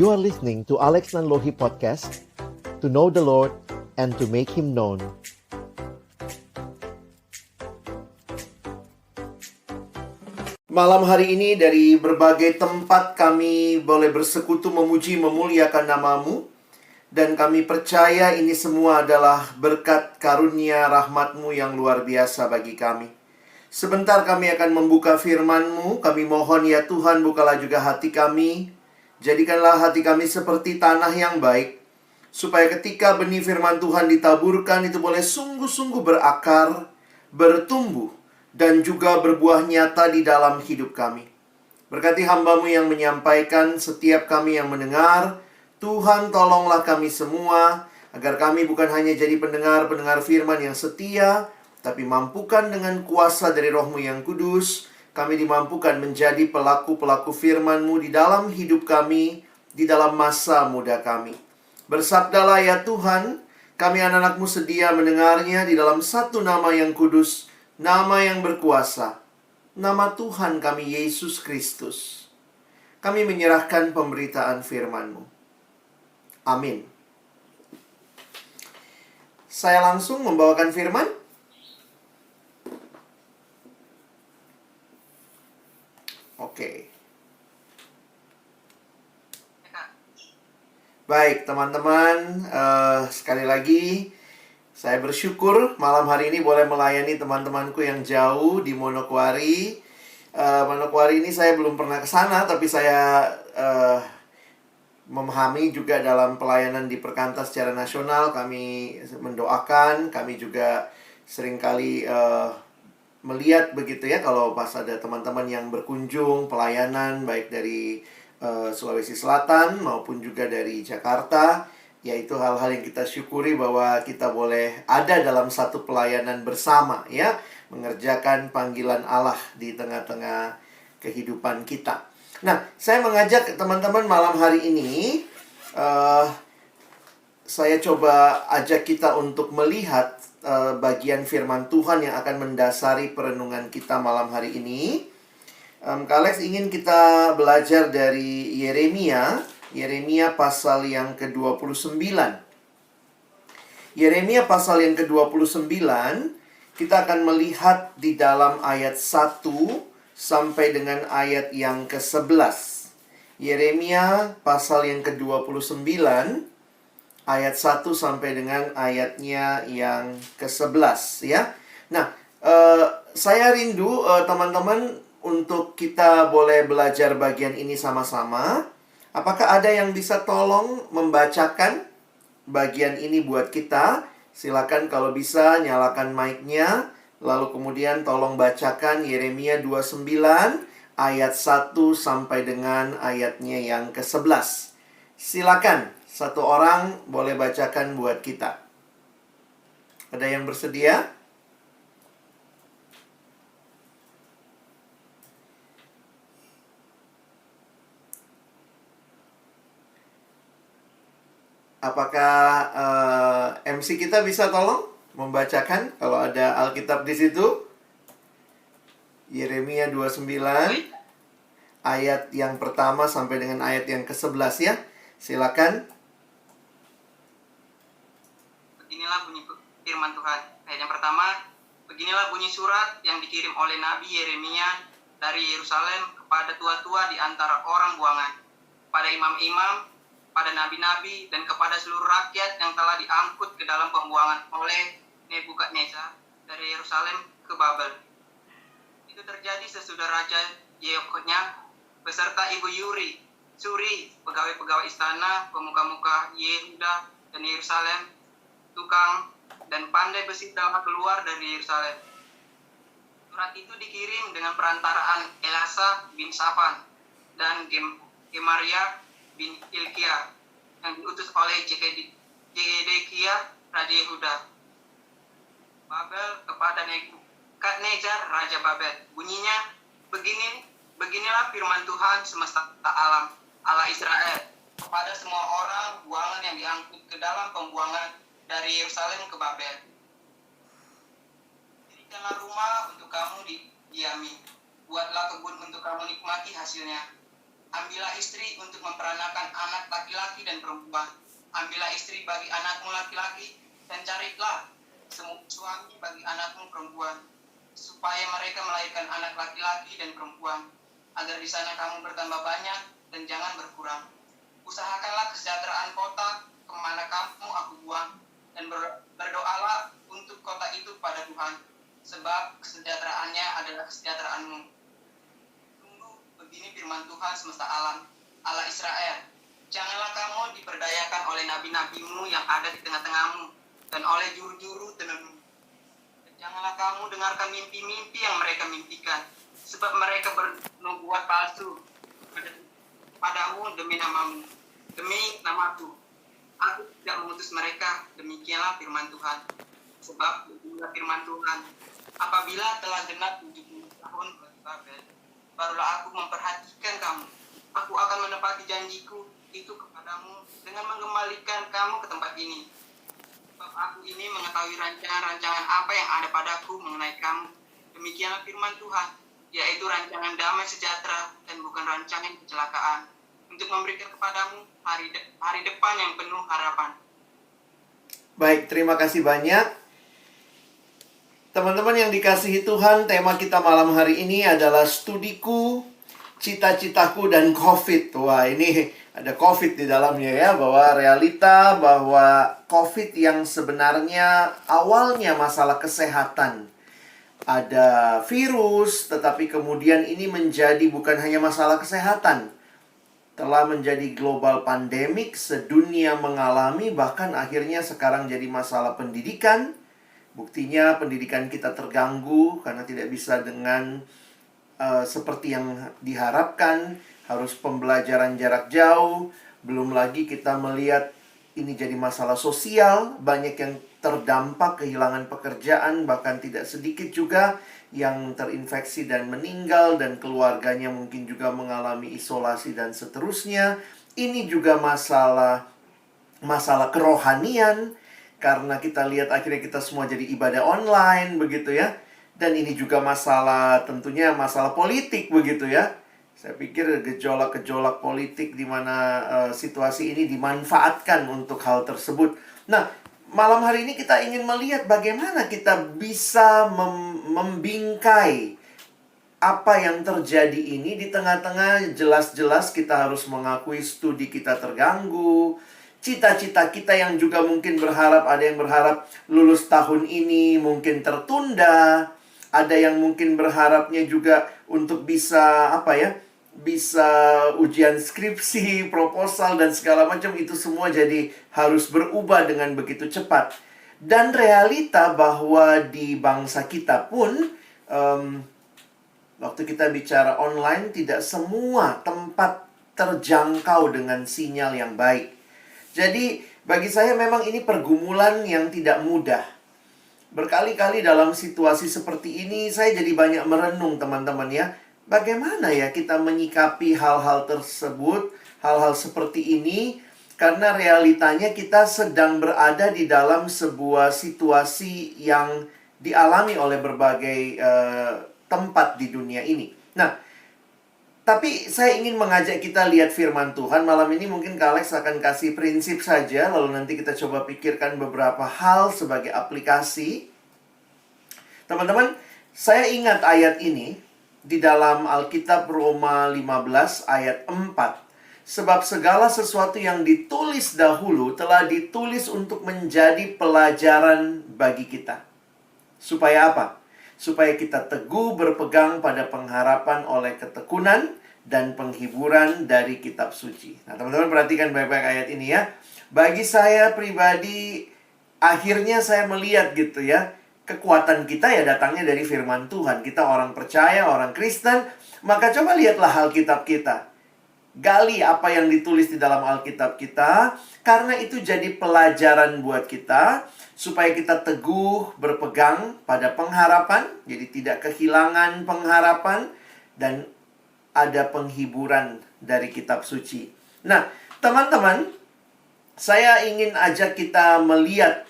You are listening to Alex Nanlohi Podcast, to know the Lord and to make Him known. Malam hari ini dari berbagai tempat kami boleh bersekutu memuji memuliakan nama-Mu. Dan kami percaya ini semua adalah berkat karunia rahmat-Mu yang luar biasa bagi kami. Sebentar kami akan membuka firman-Mu. Kami mohon ya Tuhan, bukalah juga hati kami. Jadikanlah hati kami seperti tanah yang baik, supaya ketika benih firman Tuhan ditaburkan itu boleh sungguh-sungguh berakar, bertumbuh, dan juga berbuah nyata di dalam hidup kami. Berkati hamba-Mu yang menyampaikan, setiap kami yang mendengar. Tuhan, tolonglah kami semua, agar kami bukan hanya jadi pendengar-pendengar firman yang setia, tapi mampukan dengan kuasa dari Roh-Mu yang kudus, kami dimampukan menjadi pelaku-pelaku firman-Mu di dalam hidup kami, di dalam masa muda kami. Bersabdalah ya Tuhan, kami anak-anak-Mu sedia mendengarnya di dalam satu nama yang kudus, nama yang berkuasa, nama Tuhan kami Yesus Kristus. Kami menyerahkan pemberitaan firman-Mu. Amin. Saya langsung membawakan firman. Oke. Baik, teman-teman. Sekali lagi, saya bersyukur malam hari ini boleh melayani teman-temanku yang jauh di Manokwari. Manokwari ini saya belum pernah ke sana, tapi saya memahami juga dalam pelayanan di Perkantas secara nasional. Kami mendoakan, kami juga seringkali melihat begitu ya, kalau pas ada teman-teman yang berkunjung pelayanan baik dari Sulawesi Selatan maupun juga dari Jakarta, yaitu hal-hal yang kita syukuri bahwa kita boleh ada dalam satu pelayanan bersama ya, mengerjakan panggilan Allah di tengah-tengah kehidupan kita. Nah, saya mengajak teman-teman malam hari ini, saya coba ajak kita untuk melihat bagian firman Tuhan yang akan mendasari perenungan kita malam hari ini. Kak Alex ingin kita belajar dari Yeremia pasal yang ke-29. Yeremia pasal yang ke-29, kita akan melihat di dalam ayat 1 sampai dengan ayat yang ke-11. Yeremia pasal yang ke-29 ayat 1 sampai dengan ayatnya yang ke-11 ya. Nah, saya rindu teman-teman untuk kita boleh belajar bagian ini sama-sama. Apakah ada yang bisa tolong membacakan bagian ini buat kita? Silakan kalau bisa nyalakan mic-nya. Lalu kemudian tolong bacakan Yeremia 29 ayat 1 sampai dengan ayatnya yang ke-11. Silakan, satu orang boleh bacakan buat kita. Ada yang bersedia? Apakah MC kita bisa tolong membacakan kalau ada Alkitab di situ? Yeremia 29 ayat yang pertama sampai dengan ayat yang ke-11 ya. Silakan. Beginilah bunyi firman Tuhan. Ayat yang pertama, beginilah bunyi surat yang dikirim oleh Nabi Yeremia dari Yerusalem kepada tua-tua di antara orang buangan, pada imam-imam, pada nabi-nabi, dan kepada seluruh rakyat yang telah diangkut ke dalam pembuangan oleh Nebukadnezar dari Yerusalem ke Babel. Itu terjadi sesudah Raja Yehoyakim beserta Ibu Suri, pegawai-pegawai istana, pemuka-muka Yehuda dan Yerusalem, tukang dan pandai besi telah keluar dari Yerusalem. Surat itu dikirim dengan perantaraan Elasa bin Safan dan Gemaria bin Hilkiah yang diutus oleh Zedekiah Raja Yehuda. Babel kepada Nebukadnezar Raja Babel. Bunyinya, beginilah firman Tuhan semesta alam, Allah Israel, kepada semua orang buangan yang diangkut ke dalam pembuangan dari Yerusalem ke Babel. Dirikanlah rumah untuk kamu didiami, buatlah kebun untuk kamu nikmati hasilnya. Ambillah istri untuk memperanakan anak laki-laki dan perempuan. Ambillah istri bagi anakmu laki-laki, dan carilah suami bagi anakmu perempuan, supaya mereka melahirkan anak laki-laki dan perempuan, agar di sana kamu bertambah banyak dan jangan berkurang. Usahakanlah kesejahteraan kota kemana kamu aku buang, dan berdoalah untuk kota itu pada Tuhan, sebab kesejahteraannya adalah kesejahteraanmu. Tunggu, begini firman Tuhan semesta alam, Allah Israel. Janganlah kamu diperdayakan oleh nabi-nabimu yang ada di tengah-tengahmu, dan oleh juru-juru tenunmu. Janganlah kamu dengarkan mimpi-mimpi yang mereka mimpikan, sebab mereka bernubuat palsu padamu demi namamu, demi namaku. Aku tidak mengutus mereka, demikianlah firman Tuhan. Sebab beginilah firman Tuhan, apabila telah genap 70 tahun bagi Babel, barulah aku memperhatikan kamu. Aku akan menepati janjiku itu kepadamu dengan mengembalikan kamu ke tempat ini. Sebab aku ini mengetahui rancangan-rancangan apa yang ada padaku mengenai kamu. Demikianlah firman Tuhan, yaitu rancangan damai sejahtera dan bukan rancangan kecelakaan, untuk memberikan kepadamu hari depan yang penuh harapan. Baik, terima kasih banyak. Teman-teman yang dikasihi Tuhan, tema kita malam hari ini adalah studiku, cita-citaku, dan COVID. Wah, ini ada COVID di dalamnya ya, bahwa realita bahwa COVID yang sebenarnya awalnya masalah kesehatan. Ada virus, tetapi kemudian ini menjadi bukan hanya masalah kesehatan. Telah menjadi global pandemik, sedunia mengalami, bahkan akhirnya sekarang jadi masalah pendidikan. Buktinya pendidikan kita terganggu karena tidak bisa dengan seperti yang diharapkan. Harus pembelajaran jarak jauh. Belum lagi kita melihat ini jadi masalah sosial. Banyak yang terdampak, kehilangan pekerjaan, bahkan tidak sedikit juga yang terinfeksi dan meninggal, dan keluarganya mungkin juga mengalami isolasi dan seterusnya. Ini juga masalah kerohanian, karena kita lihat akhirnya kita semua jadi ibadah online begitu ya. Dan ini juga tentunya masalah politik begitu ya. Saya pikir gejolak-gejolak politik di mana situasi ini dimanfaatkan untuk hal tersebut. Nah, malam hari ini kita ingin melihat bagaimana kita bisa membingkai apa yang terjadi ini. Di tengah-tengah jelas-jelas kita harus mengakui studi kita terganggu, cita-cita kita yang juga mungkin berharap, ada yang berharap lulus tahun ini mungkin tertunda, ada yang mungkin berharapnya juga untuk bisa bisa ujian skripsi, proposal, dan segala macam. Itu semua jadi harus berubah dengan begitu cepat. Dan realita bahwa di bangsa kita pun waktu kita bicara online, tidak semua tempat terjangkau dengan sinyal yang baik. Jadi bagi saya memang ini pergumulan yang tidak mudah. Berkali-kali dalam situasi seperti ini saya jadi banyak merenung, teman-teman ya. Bagaimana ya kita menyikapi hal-hal tersebut, hal-hal seperti ini, karena realitanya kita sedang berada di dalam sebuah situasi yang dialami oleh berbagai tempat di dunia ini. Nah, tapi saya ingin mengajak kita lihat firman Tuhan. Malam ini mungkin Kak Alex akan kasih prinsip saja, lalu nanti kita coba pikirkan beberapa hal sebagai aplikasi. Teman-teman, saya ingat ayat ini di dalam Alkitab Roma 15 ayat 4. Sebab segala sesuatu yang ditulis dahulu telah ditulis untuk menjadi pelajaran bagi kita. Supaya apa? Supaya kita teguh berpegang pada pengharapan oleh ketekunan dan penghiburan dari kitab suci. Nah, teman-teman perhatikan baik-baik ayat ini ya. Bagi saya pribadi, akhirnya saya melihat gitu ya, kekuatan kita ya datangnya dari firman Tuhan. Kita orang percaya, orang Kristen, maka coba lihatlah Alkitab kita. Gali apa yang ditulis di dalam Alkitab kita, karena itu jadi pelajaran buat kita, supaya kita teguh berpegang pada pengharapan, jadi tidak kehilangan pengharapan, dan ada penghiburan dari kitab suci. Nah, teman-teman, saya ingin ajak kita melihat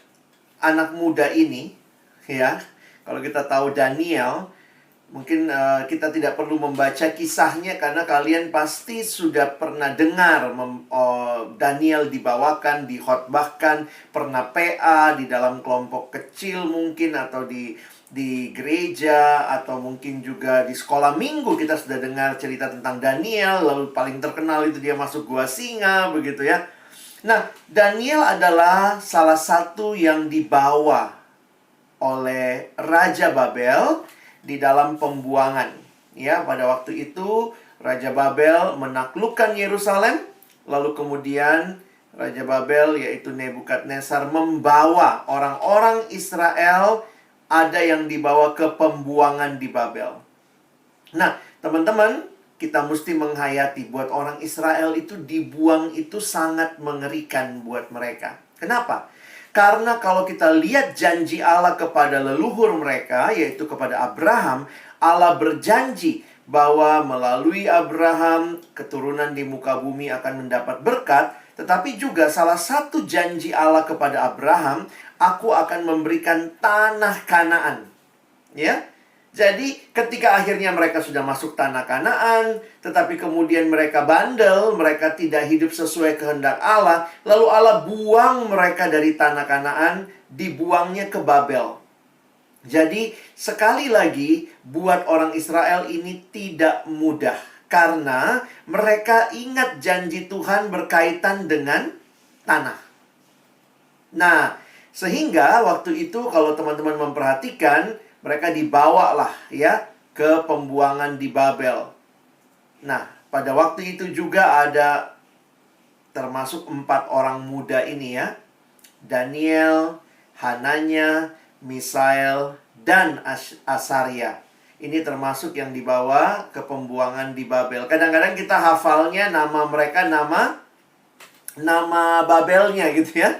anak muda ini, ya. Kalau kita tahu Daniel Mungkin kita tidak perlu membaca kisahnya karena kalian pasti sudah pernah dengar Daniel dibawakan, dikhotbahkan, pernah PA di dalam kelompok kecil mungkin, atau di gereja, atau mungkin juga di sekolah minggu kita sudah dengar cerita tentang Daniel. Lalu paling terkenal itu dia masuk gua singa, begitu ya. Nah, Daniel adalah salah satu yang dibawa oleh Raja Babel di dalam pembuangan. Ya, pada waktu itu Raja Babel menaklukkan Yerusalem, lalu kemudian Raja Babel yaitu Nebukadnezar membawa orang-orang Israel, ada yang dibawa ke pembuangan di Babel. Nah, teman-teman, kita mesti menghayati buat orang Israel itu dibuang itu sangat mengerikan buat mereka. Kenapa? Karena kalau kita lihat janji Allah kepada leluhur mereka, yaitu kepada Abraham, Allah berjanji bahwa melalui Abraham, keturunan di muka bumi akan mendapat berkat. Tetapi juga salah satu janji Allah kepada Abraham, aku akan memberikan tanah Kanaan. Ya, jadi ketika akhirnya mereka sudah masuk tanah Kanaan, tetapi kemudian mereka bandel, mereka tidak hidup sesuai kehendak Allah, lalu Allah buang mereka dari tanah Kanaan, dibuangnya ke Babel. Jadi sekali lagi buat orang Israel ini tidak mudah, karena mereka ingat janji Tuhan berkaitan dengan tanah. Nah, sehingga waktu itu kalau teman-teman memperhatikan, mereka dibawalah ya ke pembuangan di Babel. Nah, pada waktu itu juga ada termasuk 4 orang muda ini ya. Daniel, Hananya, Misael, dan Asaria. Ini termasuk yang dibawa ke pembuangan di Babel. Kadang-kadang kita hafalnya nama mereka, nama Babelnya gitu ya.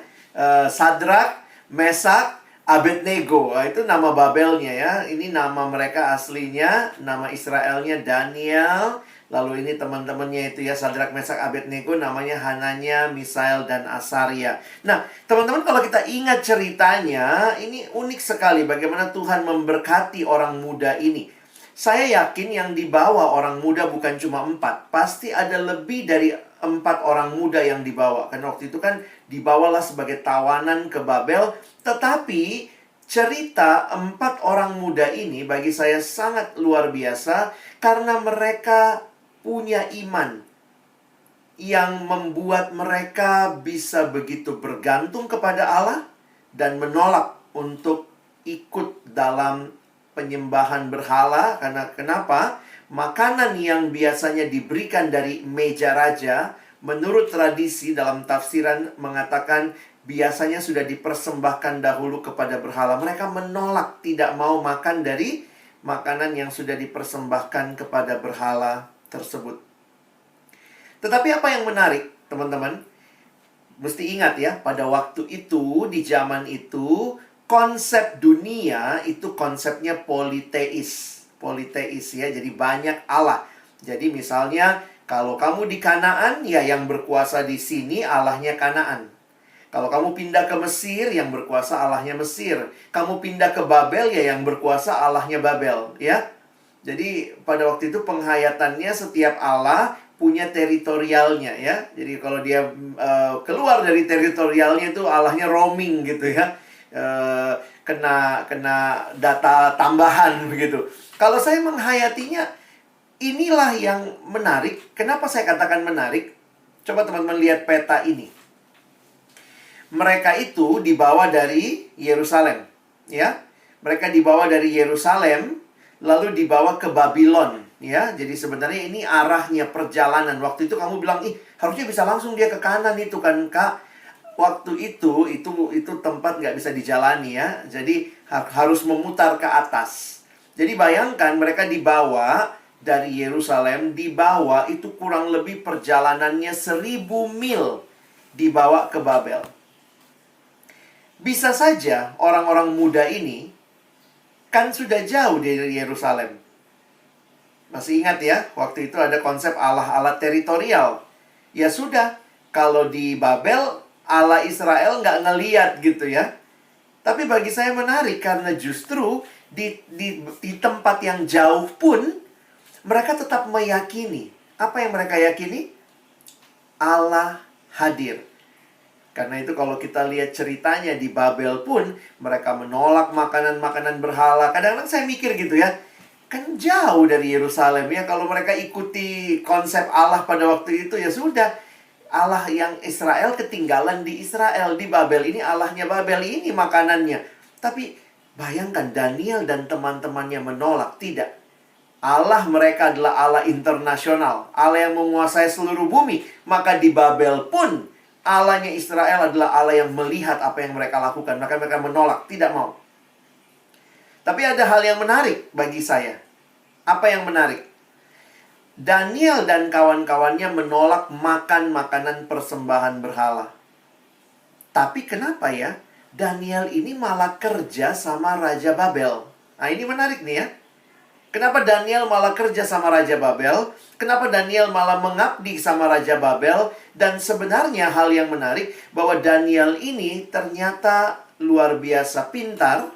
Sadrak, Mesak, Abednego, itu nama Babelnya ya. Ini nama mereka aslinya, nama Israelnya Daniel. Lalu ini teman-temannya itu ya, Sadrak, Mesak, Abednego, namanya Hananya, Misael, dan Asaria. Nah, teman-teman kalau kita ingat ceritanya, ini unik sekali bagaimana Tuhan memberkati orang muda ini. Saya yakin yang dibawa orang muda bukan cuma 4. Pasti ada lebih dari 4 orang muda yang dibawa. Karena waktu itu kan dibawalah sebagai tawanan ke Babel. Tetapi cerita 4 orang muda ini bagi saya sangat luar biasa. Karena mereka punya iman yang membuat mereka bisa begitu bergantung kepada Allah dan menolak untuk ikut dalam penyembahan berhala. Karena kenapa? Makanan yang biasanya diberikan dari meja raja, menurut tradisi dalam tafsiran mengatakan biasanya sudah dipersembahkan dahulu kepada berhala. Mereka menolak, tidak mau makan dari makanan yang sudah dipersembahkan kepada berhala tersebut. Tetapi apa yang menarik, teman-teman? Mesti ingat ya, pada waktu itu, di zaman itu, konsep dunia itu konsepnya politeis. Politeis ya, jadi banyak Allah. Jadi misalnya kalau kamu di Kanaan, ya yang berkuasa di sini Allahnya Kanaan. Kalau kamu pindah ke Mesir, yang berkuasa Allahnya Mesir. Kamu pindah ke Babel, ya yang berkuasa Allahnya Babel, ya. Jadi pada waktu itu penghayatannya setiap Allah punya teritorialnya ya. Jadi kalau dia keluar dari teritorialnya itu Allahnya roaming gitu ya. Kena data tambahan begitu. Kalau saya menghayatinya, inilah yang menarik. Kenapa saya katakan menarik? Coba teman-teman lihat peta ini. Mereka itu dibawa dari Yerusalem, ya. Mereka dibawa dari Yerusalem, lalu dibawa ke Babylon, ya. Jadi sebenarnya ini arahnya perjalanan. Waktu itu kamu bilang, harusnya bisa langsung dia ke kanan itu kan, Kak. Waktu itu tempat nggak bisa dijalani ya. Jadi harus memutar ke atas. Jadi bayangkan mereka dibawa dari Yerusalem, dibawa itu kurang lebih perjalanannya 1000 mil dibawa ke Babel. Bisa saja orang-orang muda ini kan sudah jauh dari Yerusalem. Masih ingat ya, waktu itu ada konsep Allah-Allah teritorial. Ya sudah, kalau di Babel, Allah Israel nggak ngeliat gitu ya. Tapi bagi saya menarik karena justru di tempat yang jauh pun mereka tetap meyakini. Apa yang mereka yakini? Allah hadir. Karena itu kalau kita lihat ceritanya di Babel pun, mereka menolak makanan-makanan berhala. Kadang-kadang saya mikir gitu ya, kan jauh dari Yerusalem ya. Kalau mereka ikuti konsep Allah pada waktu itu, ya sudah. Allah yang Israel ketinggalan di Israel. Di Babel ini Allahnya Babel, ini makanannya. Tapi bayangkan Daniel dan teman-temannya menolak. Tidak. Allah mereka adalah Allah internasional. Allah yang menguasai seluruh bumi. Maka di Babel pun Allahnya Israel adalah Allah yang melihat apa yang mereka lakukan. Maka mereka menolak, tidak mau. Tapi ada hal yang menarik bagi saya. Apa yang menarik? Daniel dan kawan-kawannya menolak makan makanan persembahan berhala. Tapi kenapa ya? Daniel ini malah kerja sama Raja Babel. Nah, ini menarik nih ya. Kenapa Daniel malah kerja sama Raja Babel? Kenapa Daniel malah mengabdi sama Raja Babel? Dan sebenarnya hal yang menarik bahwa Daniel ini ternyata luar biasa pintar.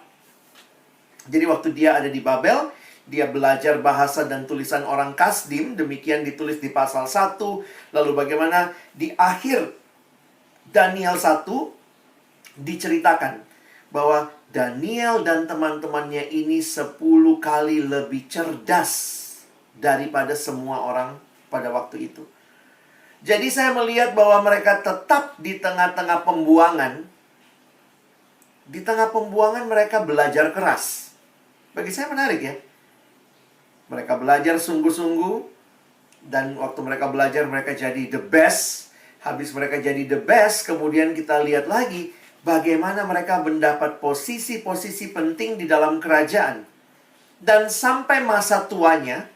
Jadi waktu dia ada di Babel, dia belajar bahasa dan tulisan orang Kasdim. Demikian ditulis di pasal 1. Lalu bagaimana di akhir Daniel 1 diceritakan bahwa Daniel dan teman-temannya ini 10 kali lebih cerdas daripada semua orang pada waktu itu. Jadi saya melihat bahwa mereka tetap di tengah-tengah pembuangan. Di tengah pembuangan mereka belajar keras. Bagi saya menarik ya. Mereka belajar sungguh-sungguh. Dan waktu mereka belajar mereka jadi the best. Habis mereka jadi the best, kemudian kita lihat lagi bagaimana mereka mendapat posisi-posisi penting di dalam kerajaan. Dan sampai masa tuanya,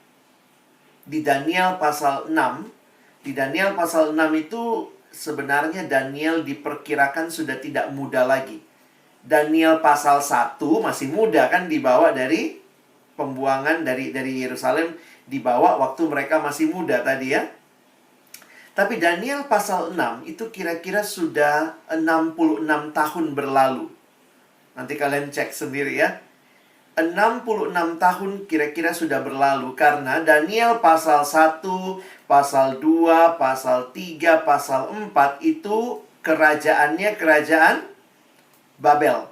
di Daniel pasal 6, di Daniel pasal 6 itu sebenarnya Daniel diperkirakan sudah tidak muda lagi. Daniel pasal 1 masih muda kan, dibawa dari pembuangan dari Yerusalem, dibawa waktu mereka masih muda tadi ya. Tapi Daniel pasal 6 itu kira-kira sudah 66 tahun berlalu. Nanti kalian cek sendiri ya. 66 tahun kira-kira sudah berlalu. Karena Daniel pasal 1, pasal 2, pasal 3, pasal 4 itu kerajaannya kerajaan Babel.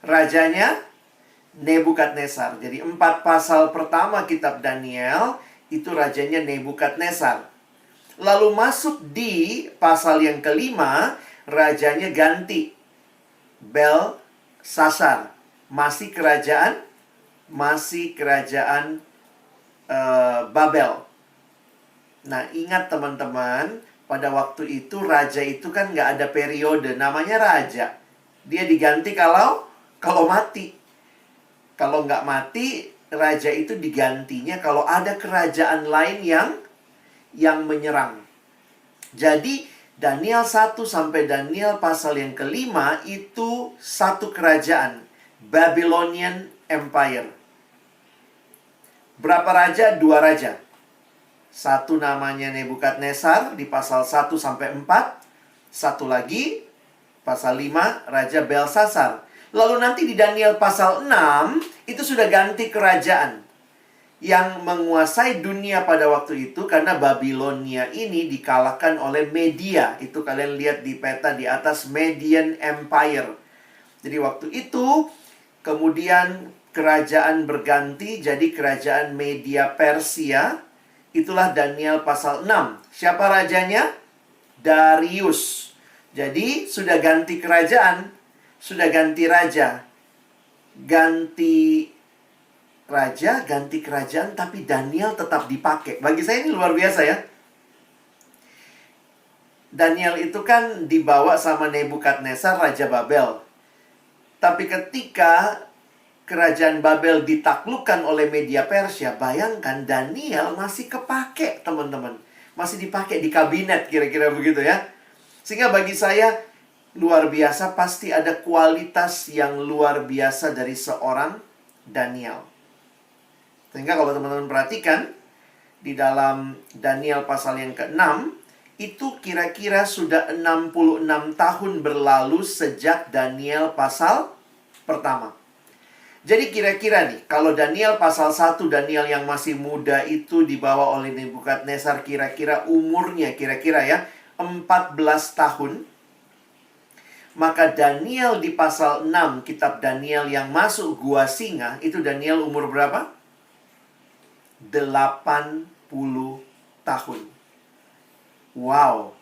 Rajanya Nebukadnezar. Jadi 4 pasal pertama kitab Daniel itu rajanya Nebukadnezar. Lalu masuk di pasal yang kelima, rajanya ganti. Belsasar. Masih kerajaan Babel. Nah, ingat teman-teman, pada waktu itu raja itu kan nggak ada periode, namanya raja. Dia diganti kalau mati. Kalau nggak mati, raja itu digantinya kalau ada kerajaan lain yang menyerang. Jadi Daniel 1 sampai Daniel pasal yang kelima itu satu kerajaan, Babylonian Empire. Berapa raja? 2 raja. Satu namanya Nebukadnezar di pasal 1 sampai 4. Satu lagi pasal 5 Raja Belsasar. Lalu nanti di Daniel pasal 6 itu sudah ganti kerajaan yang menguasai dunia pada waktu itu, karena Babilonia ini dikalahkan oleh Media. Itu kalian lihat di peta di atas, Median Empire. Jadi waktu itu kemudian kerajaan berganti jadi kerajaan Media Persia. Itulah Daniel pasal 6. Siapa rajanya? Darius. Jadi sudah ganti kerajaan, sudah ganti raja. Ganti kerajaan, tapi Daniel tetap dipakai. Bagi saya ini luar biasa ya. Daniel itu kan dibawa sama Nebukadnezar, Raja Babel. Tapi ketika kerajaan Babel ditaklukkan oleh Media Persia, bayangkan Daniel masih kepake, teman-teman. Masih dipakai di kabinet, kira-kira begitu ya. Sehingga bagi saya, luar biasa, pasti ada kualitas yang luar biasa dari seorang Daniel. Sehingga kalau teman-teman perhatikan, di dalam Daniel pasal yang ke-6, itu kira-kira sudah 66 tahun berlalu sejak Daniel pasal pertama. Jadi kira-kira nih, kalau Daniel pasal 1, Daniel yang masih muda itu dibawa oleh Nebukadnezar, kira-kira umurnya, kira-kira ya, 14 tahun. Maka Daniel di pasal 6, kitab Daniel yang masuk gua singa, itu Daniel umur berapa? 80 tahun. Wow.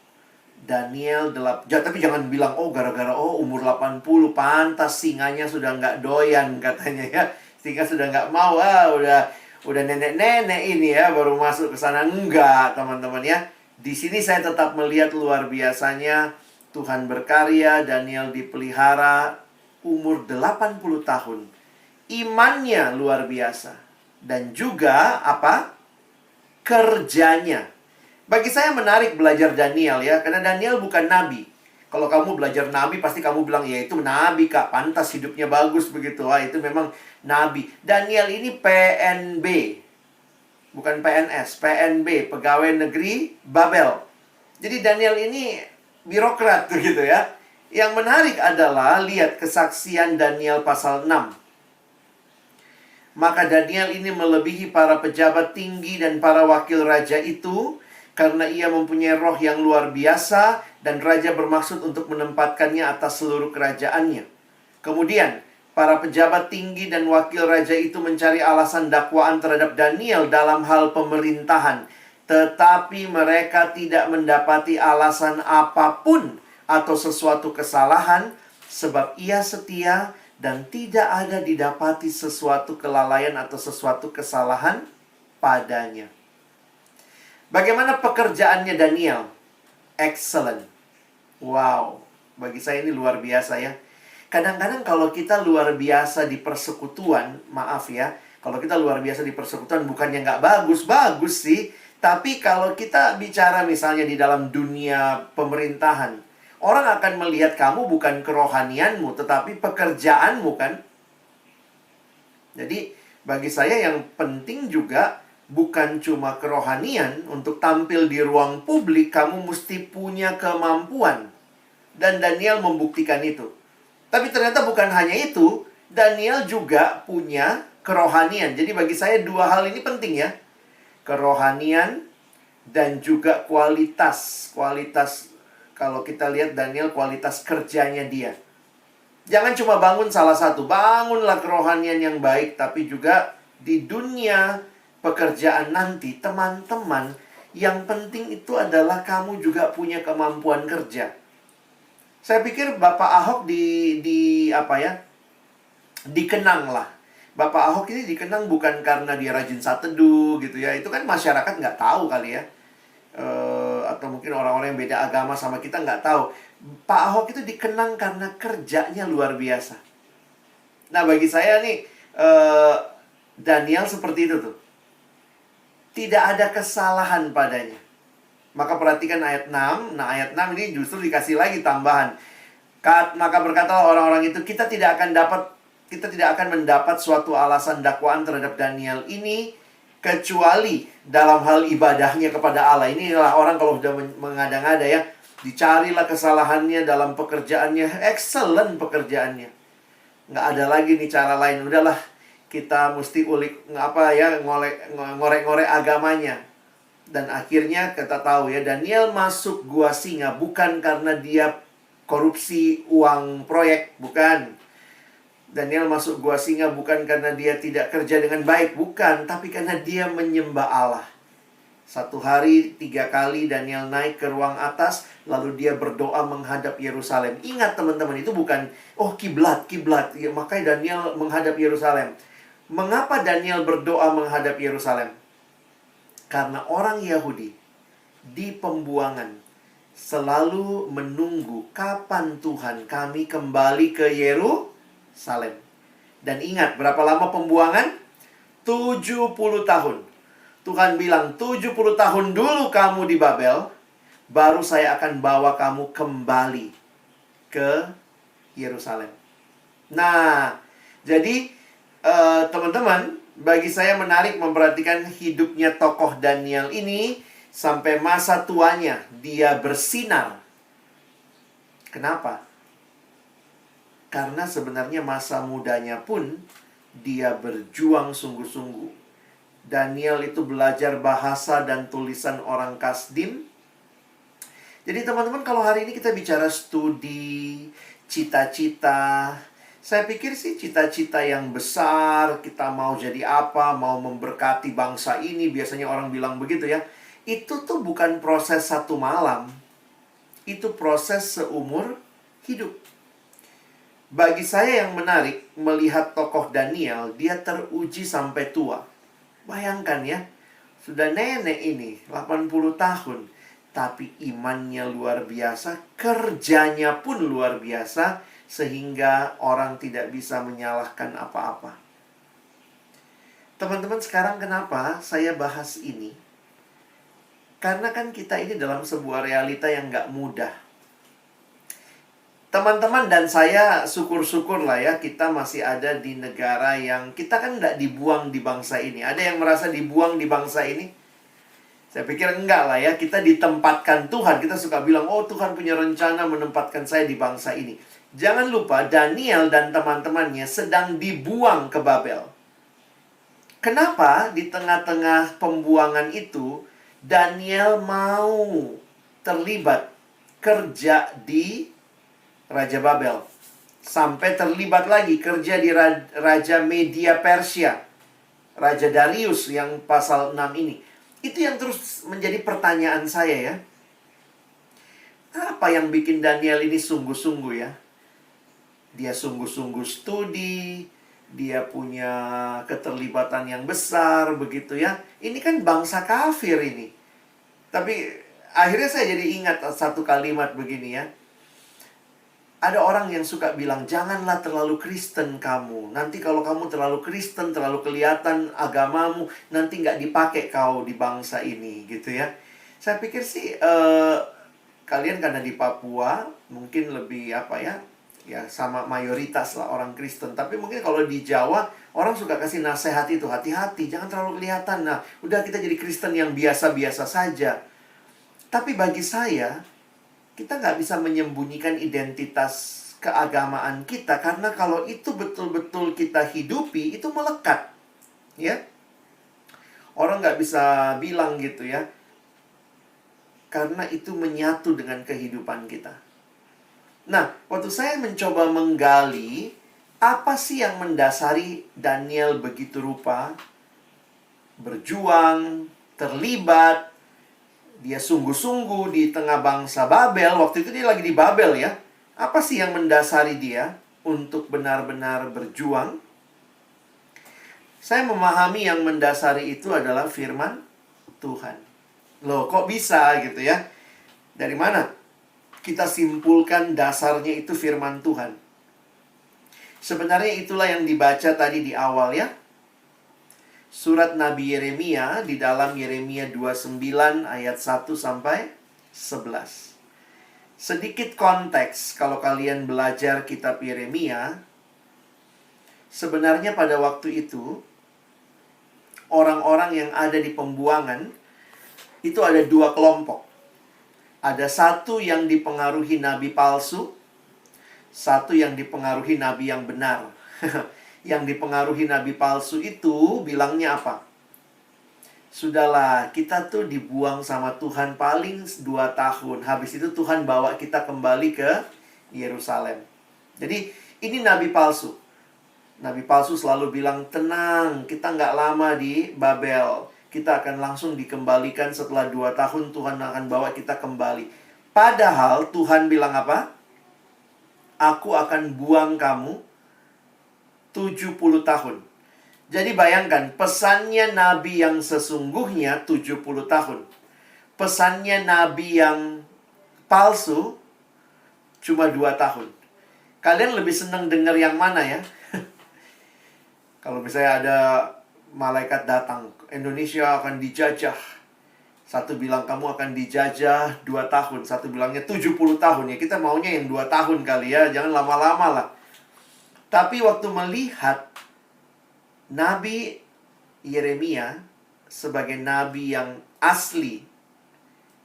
Tapi jangan bilang, oh gara-gara umur 80 pantas singanya sudah nggak doyan katanya ya. Singa sudah nggak mau, udah nenek-nenek ini ya baru masuk ke sana. Enggak, teman-teman ya. Di sini saya tetap melihat luar biasanya Tuhan berkarya, Daniel dipelihara umur 80 tahun. Imannya luar biasa. Dan juga apa? Kerjanya. Bagi saya menarik belajar Daniel ya, karena Daniel bukan nabi. Kalau kamu belajar nabi, pasti kamu bilang, ya itu nabi kak, pantas hidupnya bagus begitu. Itu memang nabi. Daniel ini PNB, bukan PNS, PNB, Pegawai Negeri Babel. Jadi Daniel ini birokrat gitu ya. Yang menarik adalah, lihat kesaksian Daniel pasal 6. Maka Daniel ini melebihi para pejabat tinggi dan para wakil raja itu, karena ia mempunyai roh yang luar biasa, dan raja bermaksud untuk menempatkannya atas seluruh kerajaannya. Kemudian, para pejabat tinggi dan wakil raja itu mencari alasan dakwaan terhadap Daniel dalam hal pemerintahan. Tetapi mereka tidak mendapati alasan apapun atau sesuatu kesalahan, sebab ia setia dan tidak ada didapati sesuatu kelalaian atau sesuatu kesalahan padanya. Bagaimana pekerjaannya Daniel? Excellent. Wow, bagi saya ini luar biasa ya. Kadang-kadang kalau kita luar biasa di persekutuan, maaf ya, kalau kita luar biasa di persekutuan bukannya nggak bagus sih. Tapi kalau kita bicara misalnya di dalam dunia pemerintahan, orang akan melihat kamu bukan kerohanianmu, tetapi pekerjaanmu kan. Jadi bagi saya yang penting juga bukan cuma kerohanian. Untuk tampil di ruang publik, kamu mesti punya kemampuan. Dan Daniel membuktikan itu. Tapi ternyata bukan hanya itu, Daniel juga punya kerohanian. Jadi bagi saya dua hal ini penting ya. Kerohanian dan juga kualitas. Kualitas, kalau kita lihat Daniel, kualitas kerjanya dia. Jangan cuma bangun salah satu. Bangunlah kerohanian yang baik, tapi juga di dunia pekerjaan nanti, teman-teman, yang penting itu adalah kamu juga punya kemampuan kerja. Saya pikir Bapak Ahok dikenang lah. Bapak Ahok ini dikenang bukan karena dia rajin saat teduh gitu ya. Itu kan masyarakat nggak tahu kali ya. Atau mungkin orang-orang yang beda agama sama kita nggak tahu. Pak Ahok itu dikenang karena kerjanya luar biasa. Nah bagi saya nih, Daniel seperti itu tuh. Tidak ada kesalahan padanya. Maka perhatikan ayat 6. Nah ayat 6 ini justru dikasih lagi tambahan. Maka berkatalah orang-orang itu, kita tidak akan mendapat suatu alasan dakwaan terhadap Daniel ini, kecuali dalam hal ibadahnya kepada Allah. Inilah orang kalau sudah mengada-ngada ya. Dicarilah kesalahannya dalam pekerjaannya. Excellent pekerjaannya. Nggak ada lagi nih cara lain. Udahlah, kita mesti ngorek-ngorek agamanya. Dan akhirnya kita tahu ya, Daniel masuk gua singa bukan karena dia korupsi uang proyek, bukan. Daniel masuk gua singa bukan karena dia tidak kerja dengan baik, bukan. Tapi karena dia menyembah Allah. Satu hari 3 kali Daniel naik ke ruang atas, lalu dia berdoa menghadap Yerusalem. Ingat teman-teman, itu bukan kiblat ya, makanya Daniel menghadap Yerusalem. Mengapa Daniel berdoa menghadap Yerusalem? Karena orang Yahudi di pembuangan selalu menunggu kapan Tuhan kami kembali ke Yerusalem. Dan ingat, berapa lama pembuangan? 70 tahun. Tuhan bilang, 70 tahun dulu kamu di Babel, baru saya akan bawa kamu kembali ke Yerusalem. Nah, jadi teman-teman, bagi saya menarik memperhatikan hidupnya tokoh Daniel ini sampai masa tuanya dia bersinar. Kenapa? Karena sebenarnya masa mudanya pun dia berjuang sungguh-sungguh. Daniel itu belajar bahasa dan tulisan orang Kasdim. Jadi teman-teman, kalau hari ini kita bicara studi, cita-cita, saya pikir sih cita-cita yang besar, kita mau jadi apa, mau memberkati bangsa ini, biasanya orang bilang begitu ya. Itu tuh bukan proses satu malam. Itu proses seumur hidup. Bagi saya yang menarik melihat tokoh Daniel, dia teruji sampai tua. Bayangkan ya, sudah nenek ini, 80 tahun. Tapi imannya luar biasa, kerjanya pun luar biasa, sehingga orang tidak bisa menyalahkan apa-apa. Teman-teman, sekarang kenapa saya bahas ini? Karena kan kita ini dalam sebuah realita yang gak mudah. Teman-teman dan saya syukur-syukur lah ya, kita masih ada di negara yang kita kan gak dibuang di bangsa ini. Ada yang merasa dibuang di bangsa ini? Saya pikir enggak lah ya, kita ditempatkan Tuhan. Kita suka bilang, oh Tuhan punya rencana menempatkan saya di bangsa ini. Jangan lupa, Daniel dan teman-temannya sedang dibuang ke Babel. Kenapa di tengah-tengah pembuangan itu, Daniel mau terlibat kerja di Raja Babel? Sampai terlibat lagi kerja di Raja Media Persia, Raja Darius yang pasal 6 ini. Itu yang terus menjadi pertanyaan saya ya. Apa yang bikin Daniel ini sungguh-sungguh ya? Dia sungguh-sungguh studi, dia punya keterlibatan yang besar begitu ya. Ini kan bangsa kafir ini. Tapi akhirnya saya jadi ingat satu kalimat begini ya. Ada orang yang suka bilang, janganlah terlalu Kristen kamu. Nanti kalau kamu terlalu Kristen, terlalu kelihatan agamamu, nanti nggak dipakai kau di bangsa ini, gitu ya. Saya pikir sih, kalian karena di Papua, mungkin lebih apa ya, ya sama mayoritas lah orang Kristen. Tapi mungkin kalau di Jawa, orang suka kasih nasihat itu, hati-hati, jangan terlalu kelihatan. Nah, udah kita jadi Kristen yang biasa-biasa saja. Tapi bagi saya, kita nggak bisa menyembunyikan identitas keagamaan kita. Karena kalau itu betul-betul kita hidupi, itu melekat. Ya, orang nggak bisa bilang gitu ya. Karena itu menyatu dengan kehidupan kita. Nah, waktu saya mencoba menggali, apa sih yang mendasari Daniel begitu rupa? Berjuang, terlibat, dia sungguh-sungguh di tengah bangsa Babel. Waktu itu dia lagi di Babel ya. Apa sih yang mendasari dia untuk benar-benar berjuang? Saya memahami yang mendasari itu adalah firman Tuhan. Loh, kok bisa gitu ya? Dari mana kita simpulkan dasarnya itu firman Tuhan? Sebenarnya itulah yang dibaca tadi di awal ya. Surat Nabi Yeremia di dalam Yeremia 29 ayat 1 sampai 11. Sedikit konteks kalau kalian belajar kitab Yeremia. Sebenarnya pada waktu itu orang-orang yang ada di pembuangan itu ada dua kelompok. Ada satu yang dipengaruhi nabi palsu, satu yang dipengaruhi nabi yang benar. Yang dipengaruhi nabi palsu itu bilangnya apa? Sudahlah, kita tuh dibuang sama Tuhan paling 2 tahun. Habis itu Tuhan bawa kita kembali ke Yerusalem. Jadi ini nabi palsu. Nabi palsu selalu bilang, tenang, kita nggak lama di Babel. Kita akan langsung dikembalikan setelah 2 tahun Tuhan akan bawa kita kembali. Padahal Tuhan bilang apa? Aku akan buang kamu 70 tahun. Jadi bayangkan, pesannya nabi yang sesungguhnya 70 tahun. Pesannya nabi yang palsu cuma 2 tahun. Kalian lebih senang dengar yang mana ya? Kalau misalnya ada malaikat datang, Indonesia akan dijajah. Satu bilang kamu akan dijajah 2 tahun, satu bilangnya 70 tahun. Ya kita maunya yang 2 tahun kali ya, jangan lama-lama lah. Tapi waktu melihat Nabi Yeremia sebagai nabi yang asli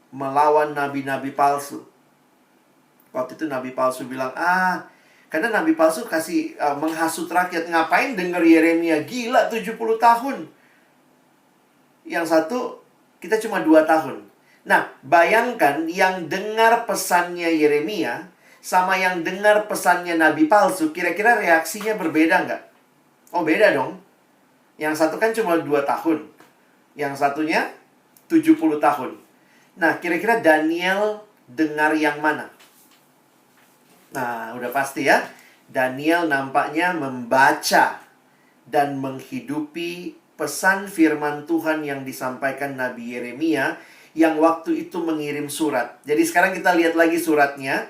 melawan nabi-nabi palsu. Waktu itu nabi palsu bilang, Karena nabi palsu kasih menghasut rakyat. Ngapain denger Yeremia? Gila 70 tahun. Yang satu, kita cuma 2 tahun. Nah, bayangkan yang dengar pesannya Yeremia sama yang dengar pesannya nabi palsu, kira-kira reaksinya berbeda nggak? Oh, beda dong. Yang satu kan cuma 2 tahun. Yang satunya 70 tahun. Nah, kira-kira Daniel dengar yang mana? Nah, udah pasti ya. Daniel nampaknya membaca dan menghidupi pesan firman Tuhan yang disampaikan Nabi Yeremia yang waktu itu mengirim surat. Jadi sekarang kita lihat lagi suratnya.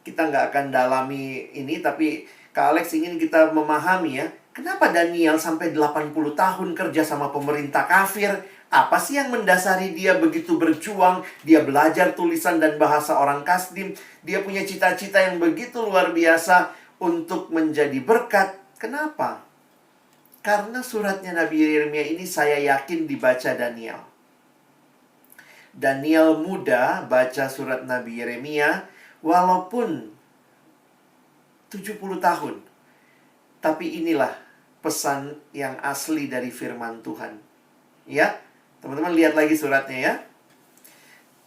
Kita nggak akan dalami ini, tapi Kak Alex ingin kita memahami ya. Kenapa Daniel sampai 80 tahun kerja sama pemerintah kafir? Apa sih yang mendasari dia begitu berjuang? Dia belajar tulisan dan bahasa orang Kasdim. Dia punya cita-cita yang begitu luar biasa untuk menjadi berkat. Kenapa? Karena suratnya Nabi Yeremia ini saya yakin dibaca Daniel. Daniel muda baca surat Nabi Yeremia walaupun 70 tahun. Tapi inilah pesan yang asli dari firman Tuhan. Ya, teman-teman lihat lagi suratnya ya.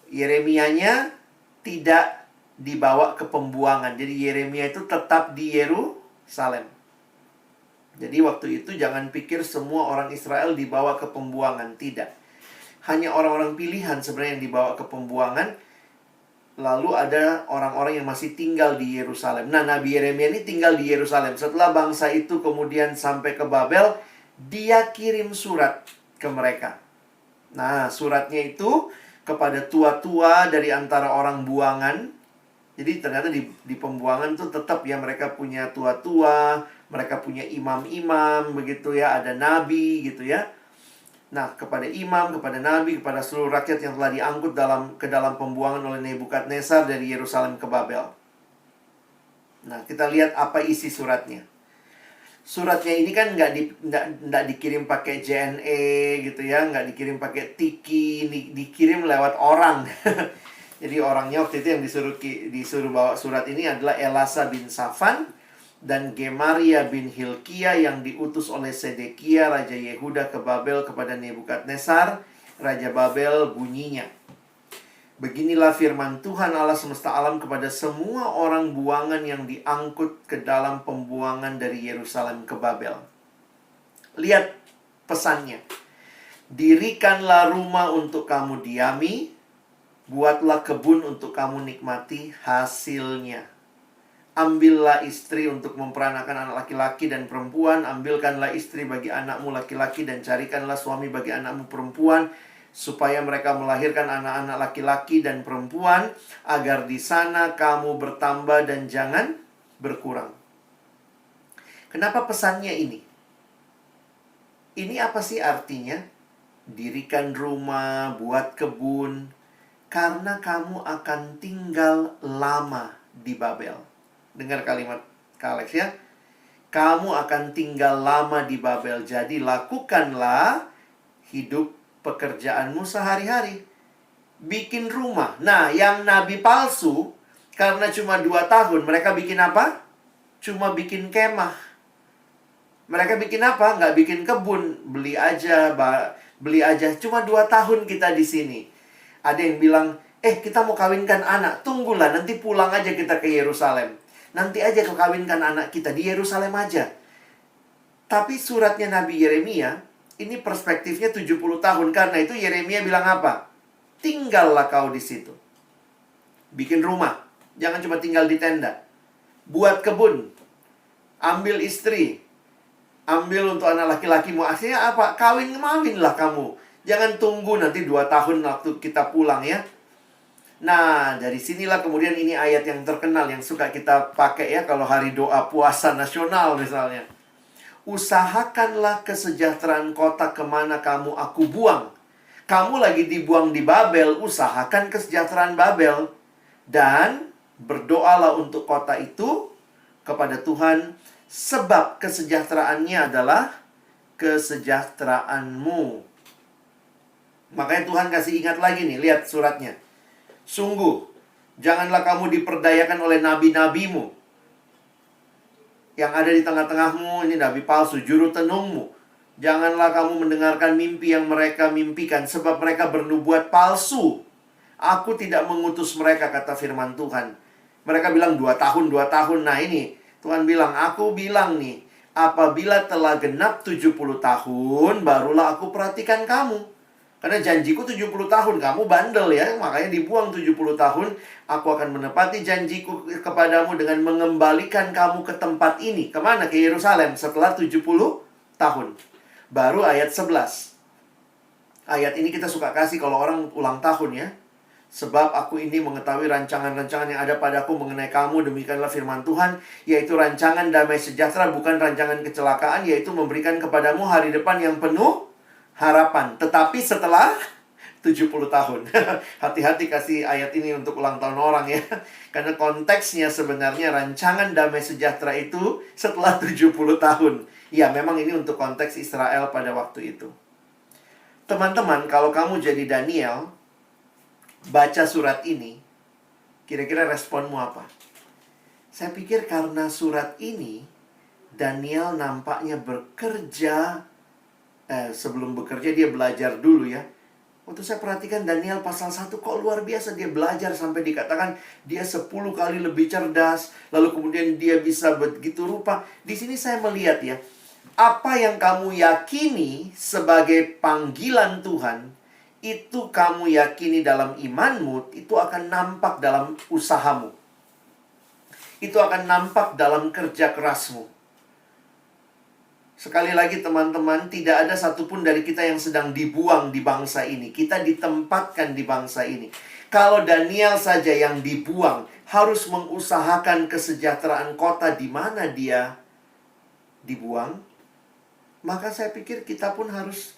Yeremianya tidak dibawa ke pembuangan. Jadi Yeremia itu tetap di Yerusalem. Jadi waktu itu jangan pikir semua orang Israel dibawa ke pembuangan. Tidak. Hanya orang-orang pilihan sebenarnya yang dibawa ke pembuangan. Lalu ada orang-orang yang masih tinggal di Yerusalem. Nah, Nabi Yeremia ini tinggal di Yerusalem. Setelah bangsa itu kemudian sampai ke Babel, dia kirim surat ke mereka. Nah, suratnya itu kepada tua-tua dari antara orang buangan. Jadi ternyata di pembuangan tuh tetap ya mereka punya tua-tua, mereka punya imam-imam begitu ya, ada nabi gitu ya. Nah, kepada imam, kepada nabi, kepada seluruh rakyat yang telah diangkut ke dalam pembuangan oleh Nebukadnezar dari Yerusalem ke Babel. Nah, kita lihat apa isi suratnya. Suratnya ini kan nggak dikirim pakai JNE gitu ya, nggak dikirim pakai tiki, dikirim lewat orang. Jadi orangnya waktu itu yang disuruh bawa surat ini adalah Elasa bin Safan dan Gemaria bin Hilkia yang diutus oleh Sedekia Raja Yehuda ke Babel kepada Nebukadnezar Raja Babel. Bunyinya, beginilah firman Tuhan Allah semesta alam kepada semua orang buangan yang diangkut ke dalam pembuangan dari Yerusalem ke Babel. Lihat pesannya. Dirikanlah rumah untuk kamu diami, buatlah kebun untuk kamu nikmati hasilnya. Ambillah istri untuk memperanakan anak laki-laki dan perempuan. Ambilkanlah istri bagi anakmu laki-laki dan carikanlah suami bagi anakmu perempuan, supaya mereka melahirkan anak-anak laki-laki dan perempuan, agar di sana kamu bertambah dan jangan berkurang. Kenapa pesannya ini? Ini apa sih artinya? Dirikan rumah, buat kebun, karena kamu akan tinggal lama di Babel. Dengar kalimat Kak Alex ya. Kamu akan tinggal lama di Babel. Jadi lakukanlah hidup pekerjaanmu sehari-hari. Bikin rumah. Nah, yang nabi palsu, karena cuma 2 tahun, mereka bikin apa? Cuma bikin kemah. Mereka bikin apa? Nggak bikin kebun. Beli aja. Cuma 2 tahun kita di sini. Ada yang bilang, kita mau kawinkan anak. Tunggulah, nanti pulang aja kita ke Yerusalem. Nanti aja kawinkan anak kita di Yerusalem aja. Tapi suratnya Nabi Yeremia, ini perspektifnya 70 tahun. Karena itu Yeremia bilang apa? Tinggallah kau di situ. Bikin rumah. Jangan cuma tinggal di tenda. Buat kebun. Ambil istri. Ambil untuk anak laki-lakimu. Akhirnya apa? Kawinlah kamu. Jangan tunggu nanti 2 tahun waktu kita pulang ya. Nah, dari sinilah kemudian ini ayat yang terkenal yang suka kita pakai ya kalau hari doa puasa nasional misalnya. Usahakanlah kesejahteraan kota kemana kamu aku buang. Kamu lagi dibuang di Babel, usahakan kesejahteraan Babel. Dan berdoalah untuk kota itu kepada Tuhan, sebab kesejahteraannya adalah kesejahteraanmu. Makanya Tuhan kasih ingat lagi nih, lihat suratnya. Sungguh, janganlah kamu diperdayakan oleh nabi-nabimu. Yang ada di tengah-tengahmu ini nabi palsu, juru tenungmu. Janganlah kamu mendengarkan mimpi yang mereka mimpikan, sebab mereka bernubuat palsu. Aku tidak mengutus mereka, kata firman Tuhan. Mereka bilang 2 tahun, 2 tahun. Nah ini, Tuhan bilang, aku bilang nih, apabila telah genap 70 tahun, barulah aku perhatikan kamu. Karena janjiku 70 tahun, kamu bandel ya, makanya dibuang 70 tahun. Aku akan menepati janjiku kepadamu dengan mengembalikan kamu ke tempat ini. Kemana? Ke Yerusalem setelah 70 tahun. Baru ayat 11. Ayat ini kita suka kasih kalau orang ulang tahun ya. Sebab aku ini mengetahui rancangan-rancangan yang ada padaku mengenai kamu, demikianlah firman Tuhan, yaitu rancangan damai sejahtera, bukan rancangan kecelakaan, yaitu memberikan kepadamu hari depan yang penuh harapan. Tetapi setelah 70 tahun. Hati-hati kasih ayat ini untuk ulang tahun orang ya. Karena konteksnya sebenarnya rancangan damai sejahtera itu setelah 70 tahun. Ya, memang ini untuk konteks Israel pada waktu itu. Teman-teman, kalau kamu jadi Daniel, baca surat ini, kira-kira responmu apa? Saya pikir karena surat ini, Daniel nampaknya bekerja, sebelum bekerja dia belajar dulu ya. Waktu saya perhatikan Daniel pasal 1 kok luar biasa. Dia belajar sampai dikatakan dia 10 kali lebih cerdas. Lalu kemudian dia bisa begitu rupa. Di sini saya melihat ya, apa yang kamu yakini sebagai panggilan Tuhan, itu kamu yakini dalam imanmu, itu akan nampak dalam usahamu. Itu akan nampak dalam kerja kerasmu. Sekali lagi teman-teman, tidak ada satupun dari kita yang sedang dibuang di bangsa ini. Kita ditempatkan di bangsa ini. Kalau Daniel saja yang dibuang, harus mengusahakan kesejahteraan kota di mana dia dibuang, maka saya pikir kita pun harus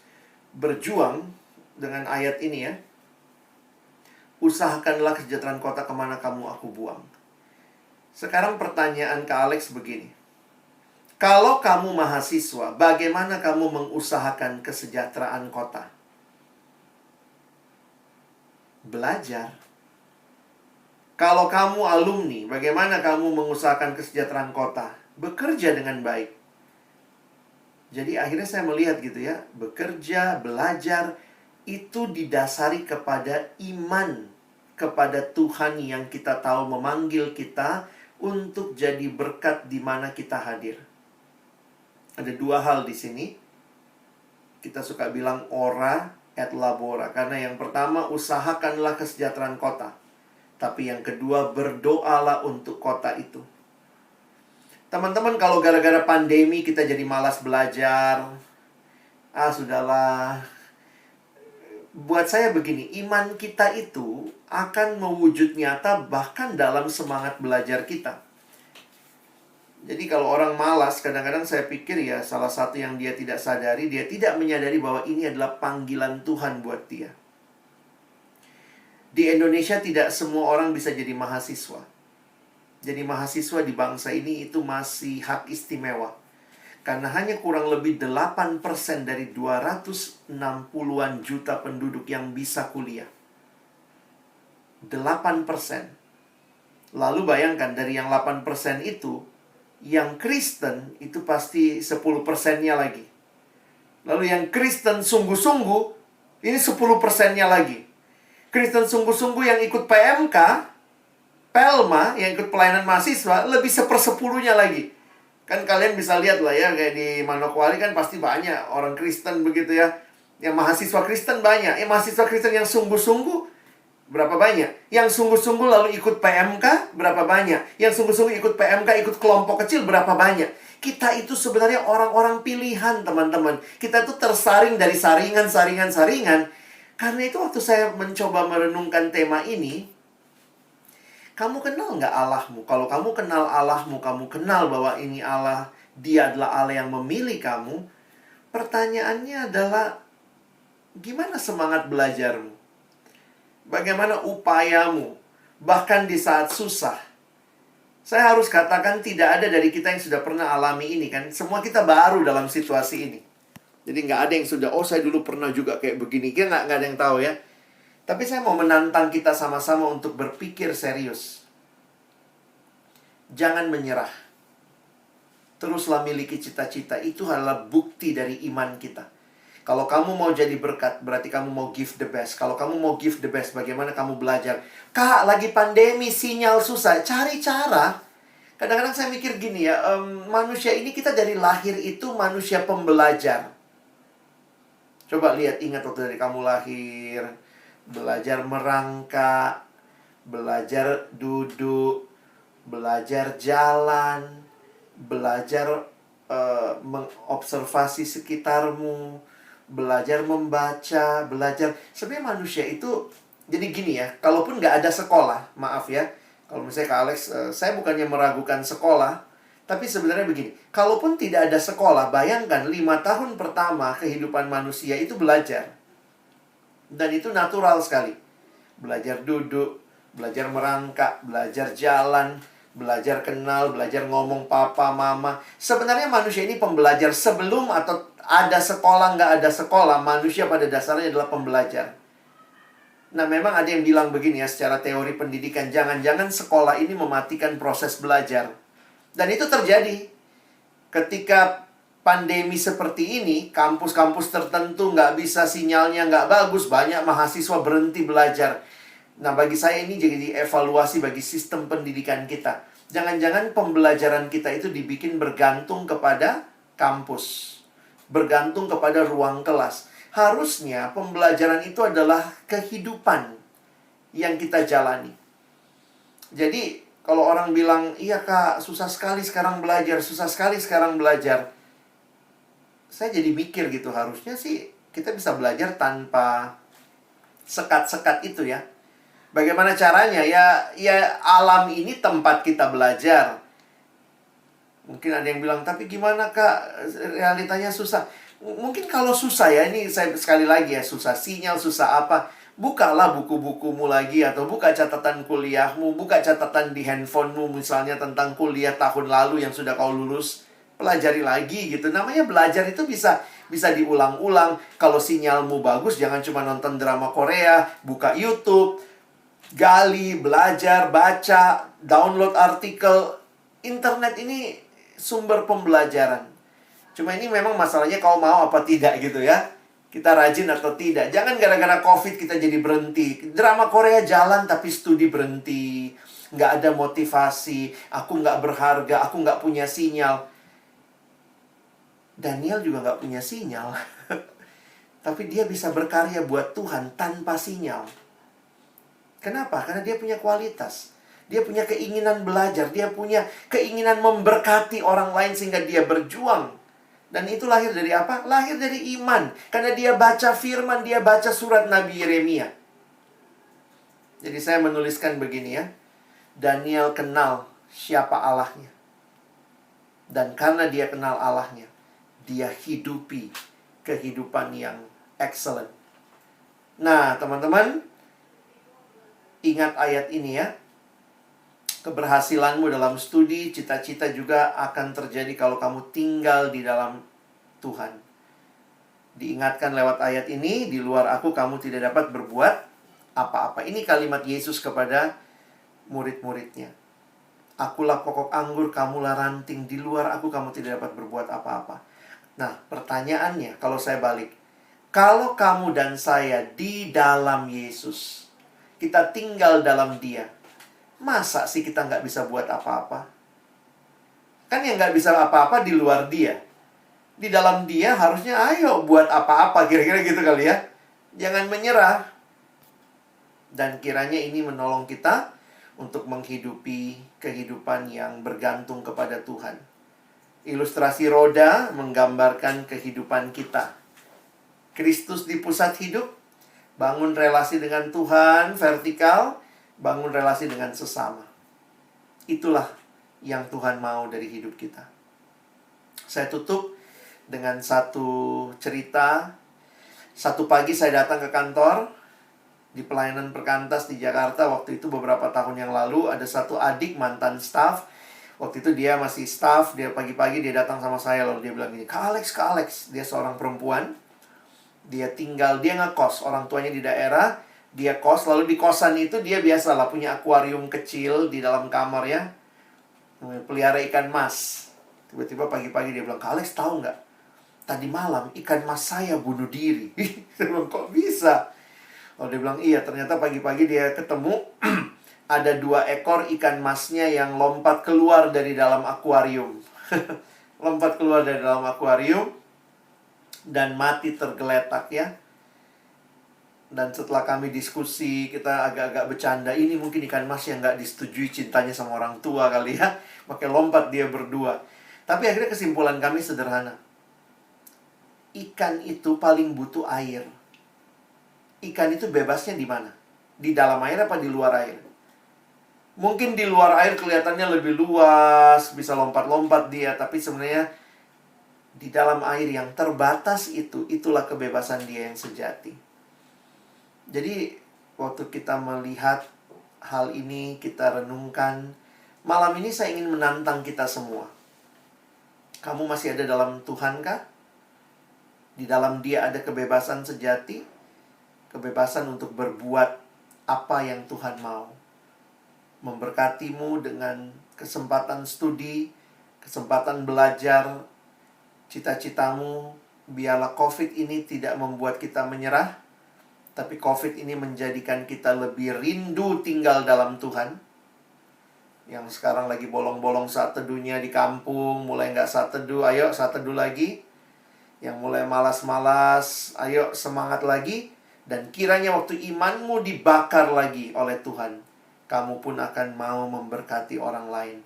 berjuang dengan ayat ini ya. Usahakanlah kesejahteraan kota kemana kamu aku buang. Sekarang pertanyaan ke Alex begini. Kalau kamu mahasiswa, bagaimana kamu mengusahakan kesejahteraan kota? Belajar. Kalau kamu alumni, bagaimana kamu mengusahakan kesejahteraan kota? Bekerja dengan baik. Jadi akhirnya saya melihat gitu ya, bekerja, belajar, itu didasari kepada iman kepada Tuhan yang kita tahu memanggil kita untuk jadi berkat di mana kita hadir. Ada 2 hal di sini. Kita suka bilang ora et labora. Karena yang pertama, usahakanlah kesejahteraan kota. Tapi yang kedua, berdoalah untuk kota itu. Teman-teman, kalau gara-gara pandemi kita jadi malas belajar, sudahlah. Buat saya begini, iman kita itu akan mewujud nyata bahkan dalam semangat belajar kita. Jadi kalau orang malas, kadang-kadang saya pikir ya, salah satu yang dia tidak sadari, dia tidak menyadari bahwa ini adalah panggilan Tuhan buat dia. Di Indonesia tidak semua orang bisa jadi mahasiswa. Jadi mahasiswa di bangsa ini itu masih hak istimewa. Karena hanya kurang lebih 8% dari 260-an juta penduduk yang bisa kuliah. 8%. Lalu bayangkan dari yang 8% itu, yang Kristen itu pasti 10%-nya lagi. Lalu yang Kristen sungguh-sungguh, ini 10%-nya lagi. Kristen sungguh-sungguh yang ikut PMK, Pelma, yang ikut pelayanan mahasiswa, lebih 1/10-nya lagi. Kan kalian bisa lihat lah ya, kayak di Manokwari kan pasti banyak orang Kristen begitu ya. Yang mahasiswa Kristen banyak. Yang mahasiswa Kristen yang sungguh-sungguh, berapa banyak? Yang sungguh-sungguh lalu ikut PMK, berapa banyak? Yang sungguh-sungguh ikut PMK, ikut kelompok kecil, berapa banyak? Kita itu sebenarnya orang-orang pilihan, teman-teman. Kita itu tersaring dari saringan. Karena itu waktu saya mencoba merenungkan tema ini, kamu kenal nggak Allahmu? Kalau kamu kenal Allahmu, kamu kenal bahwa ini Allah, Dia adalah Allah yang memilih kamu. Pertanyaannya adalah, gimana semangat belajarmu? Bagaimana upayamu? Bahkan di saat susah. Saya harus katakan tidak ada dari kita yang sudah pernah alami ini kan. Semua kita baru dalam situasi ini. Jadi nggak ada yang sudah, saya dulu pernah juga kayak begini. Nggak ada yang tahu ya. Tapi saya mau menantang kita sama-sama untuk berpikir serius. Jangan menyerah. teruslah miliki cita-cita. Itu adalah bukti dari iman kita. Kalau kamu mau jadi berkat, berarti kamu mau give the best. Kalau kamu mau give the best, bagaimana kamu belajar? Kak, lagi pandemi, sinyal susah. Cari cara. Kadang-kadang saya mikir gini ya, manusia ini kita dari lahir itu manusia pembelajar. Coba lihat, ingat waktu dari kamu lahir, belajar merangkak, belajar duduk, belajar jalan, belajar mengobservasi sekitarmu, belajar membaca, belajar. Sebenarnya manusia itu, jadi gini ya, kalaupun nggak ada sekolah, maaf ya, kalau misalnya Kak Alex, saya bukannya meragukan sekolah, tapi sebenarnya begini, kalaupun tidak ada sekolah, bayangkan 5 tahun pertama kehidupan manusia itu belajar. Dan itu natural sekali. Belajar duduk, belajar merangkak, belajar jalan, belajar kenal, belajar ngomong papa, mama. Sebenarnya manusia ini pembelajar sebelum atau ada sekolah, nggak ada sekolah. Manusia pada dasarnya adalah pembelajar. Nah, memang ada yang bilang begini ya, secara teori pendidikan, jangan-jangan sekolah ini mematikan proses belajar. Dan itu terjadi. Ketika pandemi seperti ini, kampus-kampus tertentu nggak bisa, sinyalnya nggak bagus, banyak mahasiswa berhenti belajar. Nah, bagi saya ini jadi evaluasi bagi sistem pendidikan kita. Jangan-jangan pembelajaran kita itu dibikin bergantung kepada kampus, bergantung kepada ruang kelas. Harusnya pembelajaran itu adalah kehidupan yang kita jalani. Jadi, kalau orang bilang, iya Kak, susah sekali sekarang belajar, susah sekali sekarang belajar. Saya jadi mikir gitu, harusnya sih kita bisa belajar tanpa sekat-sekat itu ya. Bagaimana caranya? Ya alam ini tempat kita belajar. Mungkin ada yang bilang, tapi gimana Kak, realitanya susah. Mungkin kalau susah ya, ini saya sekali lagi ya, susah sinyal, susah apa, bukalah buku-bukumu lagi, atau buka catatan kuliahmu, buka catatan di handphonemu misalnya tentang kuliah tahun lalu yang sudah kau lulus, pelajari lagi gitu. Namanya belajar itu bisa diulang-ulang. Kalau sinyalmu bagus, jangan cuma nonton drama Korea, buka YouTube, gali, belajar, baca, download artikel. Internet ini sumber pembelajaran. Cuma ini memang masalahnya kau mau apa tidak gitu ya. Kita rajin atau tidak. Jangan gara-gara COVID kita jadi berhenti. Drama Korea jalan tapi studi berhenti. Nggak ada motivasi. Aku nggak berharga. Aku nggak punya sinyal. Daniel juga nggak punya sinyal. Tapi dia bisa berkarya buat Tuhan tanpa sinyal. Kenapa? Karena dia punya kualitas. Dia punya keinginan belajar. Dia punya keinginan memberkati orang lain sehingga dia berjuang. Dan itu lahir dari apa? Lahir dari iman. Karena dia baca firman, dia baca surat Nabi Yeremia. Jadi saya menuliskan begini ya. Daniel kenal siapa Allahnya. Dan karena dia kenal Allahnya, dia hidupi kehidupan yang excellent. Nah, teman-teman, ingat ayat ini ya. Keberhasilanmu dalam studi, cita-cita juga akan terjadi kalau kamu tinggal di dalam Tuhan. Diingatkan lewat ayat ini, di luar aku kamu tidak dapat berbuat apa-apa. Ini kalimat Yesus kepada murid-muridnya. Akulah pokok anggur, kamulah ranting. Di luar aku kamu tidak dapat berbuat apa-apa. Nah, pertanyaannya, kalau saya balik. Kalau kamu dan saya di dalam Yesus, kita tinggal dalam Dia, masa sih kita nggak bisa buat apa-apa? Kan yang nggak bisa apa-apa di luar Dia. Di dalam Dia harusnya ayo buat apa-apa. Kira-kira gitu kali ya. Jangan menyerah. Dan kiranya ini menolong kita untuk menghidupi kehidupan yang bergantung kepada Tuhan. Ilustrasi roda menggambarkan kehidupan kita. Kristus di pusat hidup. Bangun relasi dengan Tuhan vertikal. Bangun relasi dengan sesama. Itulah yang Tuhan mau dari hidup kita. Saya tutup dengan satu cerita. Satu pagi saya datang ke kantor di pelayanan perkantas di Jakarta. Waktu itu beberapa tahun yang lalu, ada satu adik mantan staff. Waktu itu dia masih staff. Dia pagi-pagi dia datang sama saya, lalu dia bilang gini, Kak Alex. Dia seorang perempuan. Dia tinggal, dia ngekos. Orang tuanya di daerah. Dia kos, lalu di kosan itu dia biasalah punya akuarium kecil di dalam kamar ya. Pelihara ikan mas. Tiba-tiba pagi-pagi dia bilang, "Kak Alex, tahu nggak? Tadi malam ikan mas saya bunuh diri." Saya bilang, "Kok bisa?" Oh, dia bilang, "Iya, ternyata pagi-pagi dia ketemu ada 2 ekor ikan masnya yang lompat keluar dari dalam akuarium." Lompat keluar dari dalam akuarium dan mati tergeletak ya. Dan setelah kami diskusi, kita agak-agak bercanda, ini mungkin ikan mas yang nggak disetujui cintanya sama orang tua kali ya. Pakai lompat dia berdua. Tapi akhirnya kesimpulan kami sederhana. Ikan itu paling butuh air. Ikan itu bebasnya di mana? Di dalam air apa di luar air? Mungkin di luar air kelihatannya lebih luas, bisa lompat-lompat dia. Tapi sebenarnya di dalam air yang terbatas itu, itulah kebebasan dia yang sejati. Jadi, waktu kita melihat hal ini, kita renungkan. Malam ini saya ingin menantang kita semua. Kamu masih ada dalam Tuhan kah? Di dalam Dia ada kebebasan sejati, kebebasan untuk berbuat apa yang Tuhan mau. Memberkatimu dengan kesempatan studi, kesempatan belajar, cita-citamu. Biarlah COVID ini tidak membuat kita menyerah, tapi COVID ini menjadikan kita lebih rindu tinggal dalam Tuhan. Yang sekarang lagi bolong-bolong saat teduhnya di kampung, mulai nggak saat teduh, ayo saat teduh lagi. Yang mulai malas-malas, ayo semangat lagi. Dan kiranya waktu imanmu dibakar lagi oleh Tuhan, kamu pun akan mau memberkati orang lain.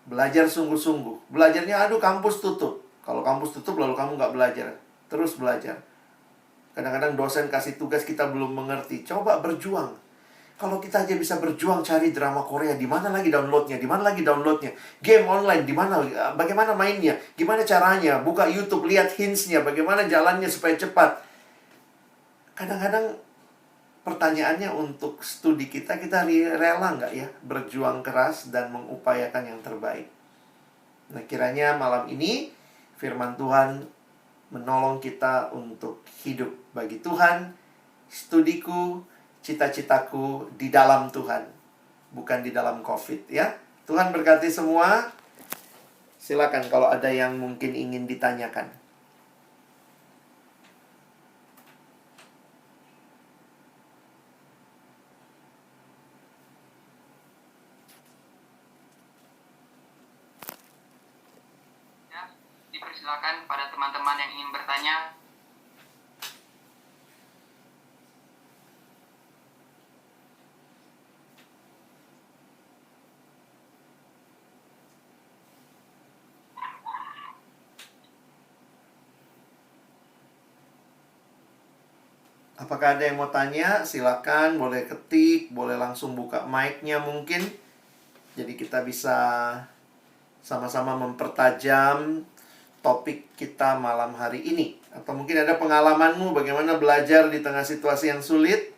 Belajar sungguh-sungguh. Belajarnya, aduh kampus tutup. Kalau kampus tutup lalu kamu nggak belajar. Terus belajar. Kadang-kadang dosen kasih tugas kita belum mengerti. Coba berjuang. Kalau kita aja bisa berjuang cari drama Korea, di mana lagi downloadnya? Di mana lagi downloadnya? Game online, di mana? Bagaimana mainnya? Gimana caranya? Buka YouTube, lihat hints-nya. Bagaimana jalannya supaya cepat? Kadang-kadang pertanyaannya untuk studi kita rela nggak ya berjuang keras dan mengupayakan yang terbaik? Nah, kiranya malam ini firman Tuhan menolong kita untuk hidup bagi Tuhan. Studiku, cita-citaku di dalam Tuhan, bukan di dalam COVID ya. Tuhan berkati semua. Silakan kalau ada yang mungkin ingin ditanyakan. Ya, dipersilakan pada teman-teman yang ingin bertanya. Apakah ada yang mau tanya? Silakan, boleh ketik, boleh langsung buka mic-nya mungkin. Jadi kita bisa sama-sama mempertajam topik kita malam hari ini. Atau mungkin ada pengalamanmu bagaimana belajar di tengah situasi yang sulit.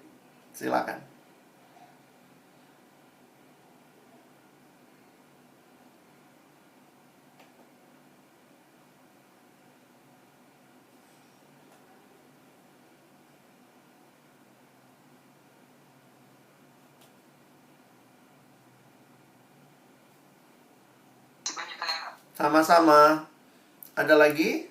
Silakan. Sebanyak kayak Sama-sama. Ada lagi?